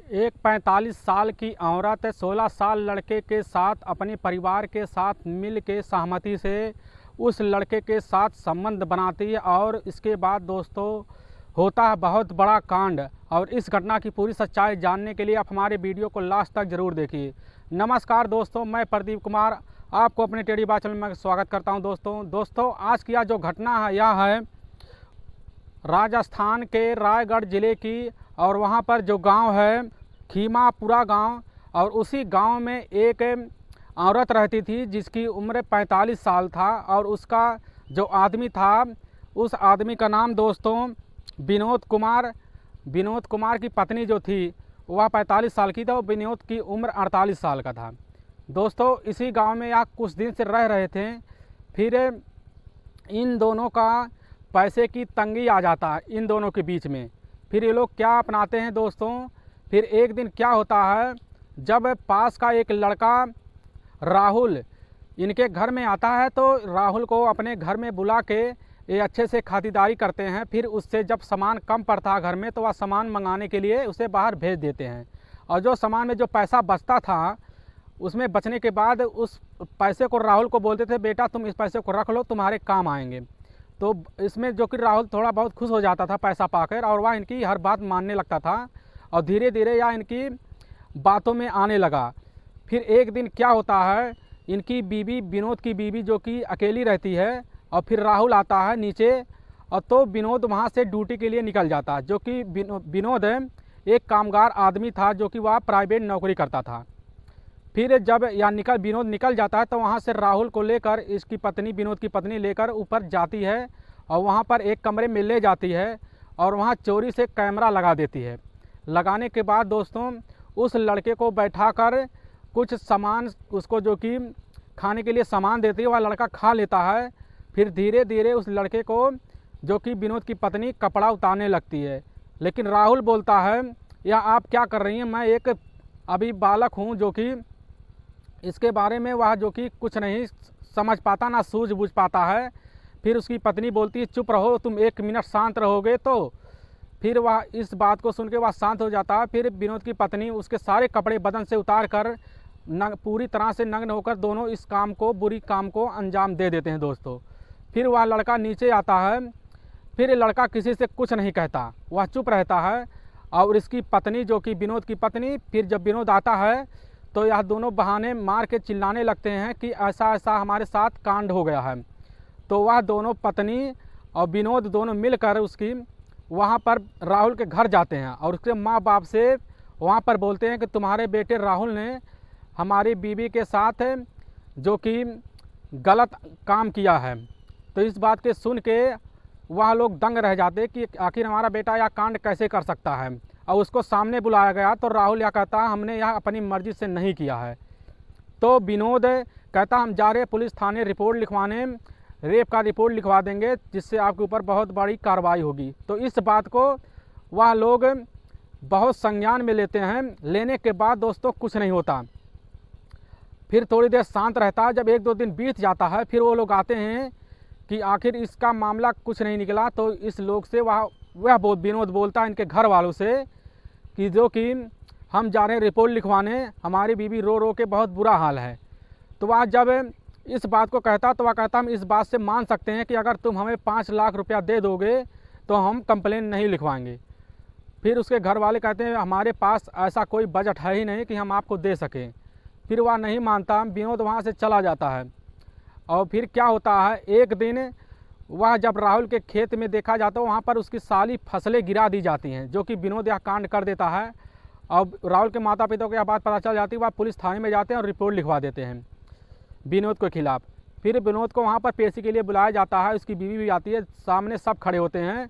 एक 45 साल की औरत 16 साल लड़के के साथ अपने परिवार के साथ मिल के सहमति से उस लड़के के साथ संबंध बनाती है और इसके बाद दोस्तों होता है बहुत बड़ा कांड। और इस घटना की पूरी सच्चाई जानने के लिए आप हमारे वीडियो को लास्ट तक ज़रूर देखिए। नमस्कार दोस्तों, मैं प्रदीप कुमार आपको अपने टेढ़ी बात चैनल में स्वागत करता हूं। दोस्तों आज की यह जो घटना है यह है राजस्थान के रायगढ़ ज़िले की, और वहां पर जो गांव है खीमापुरा गांव, और उसी गांव में एक औरत रहती थी जिसकी उम्र 45 साल था। और उसका जो आदमी था उस आदमी का नाम दोस्तों विनोद कुमार की पत्नी जो थी वह 45 साल की था और विनोद की उम्र 48 साल का था। दोस्तों इसी गांव में यह कुछ दिन से रह रहे थे। फिर इन दोनों का पैसे की तंगी आ जाता है इन दोनों के बीच में। फिर ये लोग क्या अपनाते हैं दोस्तों, फिर एक दिन क्या होता है, जब पास का एक लड़का राहुल इनके घर में आता है तो राहुल को अपने घर में बुला के ये अच्छे से खातिरदारी करते हैं। फिर उससे जब सामान कम पड़ता है घर में तो वह सामान मंगाने के लिए उसे बाहर भेज देते हैं। और जो सामान में जो पैसा बचता था उसमें बचने के बाद उस पैसे को राहुल को बोलते थे, बेटा तुम इस पैसे को रख लो, तुम्हारे काम आएंगे। तो इसमें जो कि राहुल थोड़ा बहुत खुश हो जाता था पैसा पाकर, और वह इनकी हर बात मानने लगता था और धीरे धीरे यह इनकी बातों में आने लगा। फिर एक दिन क्या होता है, इनकी बीवी विनोद की बीवी जो कि अकेली रहती है, और फिर राहुल आता है नीचे, और तो विनोद वहाँ से ड्यूटी के लिए निकल जाता है। जो कि विनोद एक कामगार आदमी था जो कि वह प्राइवेट नौकरी करता था। फिर जब विनोद निकल जाता है तो वहाँ से राहुल को लेकर इसकी पत्नी विनोद की पत्नी लेकर ऊपर जाती है और वहाँ पर एक कमरे में ले जाती है और वहाँ चोरी से कैमरा लगा देती है। लगाने के बाद दोस्तों उस लड़के को बैठाकर कुछ सामान उसको जो कि खाने के लिए सामान देती है, वह लड़का खा लेता है। फिर धीरे धीरे उस लड़के को जो कि विनोद की पत्नी कपड़ा उतारने लगती है, लेकिन राहुल बोलता है, या आप क्या कर रही हैं, मैं एक अभी बालक हूँ जो कि इसके बारे में वह जो कि कुछ नहीं समझ पाता, ना सूझबूझ पाता है। फिर उसकी पत्नी बोलती है, चुप रहो, तुम 1 मिनट शांत रहोगे तो। फिर वह इस बात को सुन के वह शांत हो जाता है। फिर विनोद की पत्नी उसके सारे कपड़े बदन से उतार कर पूरी तरह से नग्न होकर दोनों इस बुरी काम को अंजाम दे देते हैं दोस्तों। फिर वह लड़का नीचे आता है। फिर लड़का किसी से कुछ नहीं कहता, वह चुप रहता है। और इसकी पत्नी जो कि विनोद की पत्नी, फिर जब विनोद आता है तो यह दोनों बहाने मार के चिल्लाने लगते हैं कि ऐसा ऐसा हमारे साथ कांड हो गया है। तो वह दोनों पत्नी और विनोद दोनों मिलकर उसकी वहाँ पर राहुल के घर जाते हैं और उसके माँ बाप से वहाँ पर बोलते हैं कि तुम्हारे बेटे राहुल ने हमारी बीवी के साथ जो कि गलत काम किया है। तो इस बात के सुन के वह लोग दंग रह जाते कि आखिर हमारा बेटा यह कांड कैसे कर सकता है। और उसको सामने बुलाया गया तो राहुल यह कहता है, हमने यह अपनी मर्जी से नहीं किया है। तो विनोद कहता, हम जा रहे पुलिस थाने रिपोर्ट लिखवाने, रेप का रिपोर्ट लिखवा देंगे जिससे आपके ऊपर बहुत बड़ी कार्रवाई होगी। तो इस बात को वह लोग बहुत संज्ञान में लेते हैं। लेने के बाद दोस्तों कुछ नहीं होता। फिर थोड़ी देर शांत रहता है। जब 1-2 दिन बीत जाता है फिर वो लोग आते हैं कि आखिर इसका मामला कुछ नहीं निकला। तो इस लोग से विनोद बोलता है इनके घर वालों से कि जो कि हम जा रहे हैं रिपोर्ट लिखवाने, हमारी बीवी रो रो के बहुत बुरा हाल है। तो वह जब इस बात को कहता तो वह कहता, हम इस बात से मान सकते हैं कि अगर तुम हमें 5 लाख रुपया दे दोगे तो हम कंप्लेन नहीं लिखवाएंगे। फिर उसके घर वाले कहते हैं, हमारे पास ऐसा कोई बजट है ही नहीं कि हम आपको दे सकें। फिर वह नहीं मानता, विनोद वहाँ से चला जाता है। और फिर क्या होता है, एक दिन वह जब राहुल के खेत में देखा जाता है वहाँ पर उसकी सारी फसलें गिरा दी जाती हैं, जो कि विनोद यह कांड कर देता है। और राहुल के माता पिता को यह बात पता चल जाती है, वह पुलिस थाने में जाते हैं और रिपोर्ट लिखवा देते हैं विनोद के खिलाफ़। फिर विनोद को वहाँ पर पेशी के लिए बुलाया जाता है, उसकी बीवी भी आती है, सामने सब खड़े होते हैं।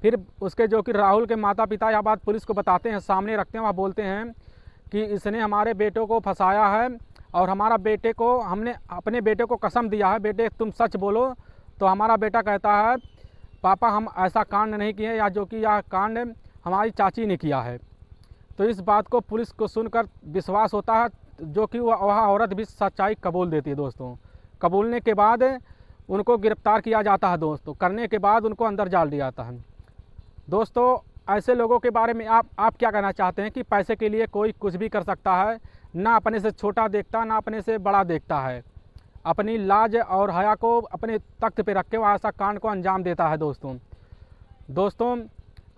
फिर उसके जो कि राहुल के माता पिता यह बात पुलिस को बताते हैं, सामने रखते हैं। वह बोलते हैं कि इसने हमारे बेटों को फंसाया है और हमने अपने बेटे को कसम दिया है, बेटे तुम सच बोलो। तो हमारा बेटा कहता है, पापा हम ऐसा कांड नहीं किए, या जो कि यह कांड हमारी चाची ने किया है। तो इस बात को पुलिस को सुनकर विश्वास होता है, जो कि वह औरत भी सच्चाई कबूल देती है दोस्तों। कबूलने के बाद उनको गिरफ्तार किया जाता है दोस्तों। करने के बाद उनको अंदर डाल दिया जाता है। दोस्तों ऐसे लोगों के बारे में आप क्या कहना चाहते हैं कि पैसे के लिए कोई कुछ भी कर सकता है, ना अपने से छोटा देखता ना अपने से बड़ा देखता है, अपनी लाज और हया को अपने तख्त पे रख के वह ऐसा कांड को अंजाम देता है। दोस्तों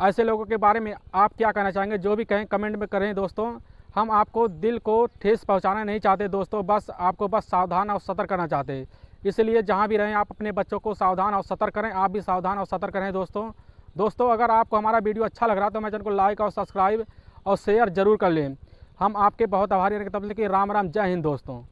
ऐसे लोगों के बारे में आप क्या कहना चाहेंगे? जो भी कहें कमेंट में करें दोस्तों। हम आपको दिल को ठेस पहुंचाना नहीं चाहते दोस्तों, बस आपको सावधान और सतर्क करना चाहते हैं। इसलिए जहां भी रहें आप अपने बच्चों को सावधान और सतर्क करें, आप भी सावधान और सतर्क रहें दोस्तों अगर आपको हमारा वीडियो अच्छा लग रहा है तो हमारे चैनल को लाइक और सब्सक्राइब और शेयर ज़रूर कर लें। हम आपके बहुत आभारी हैं। तब तक के राम राम, जय हिंद दोस्तों।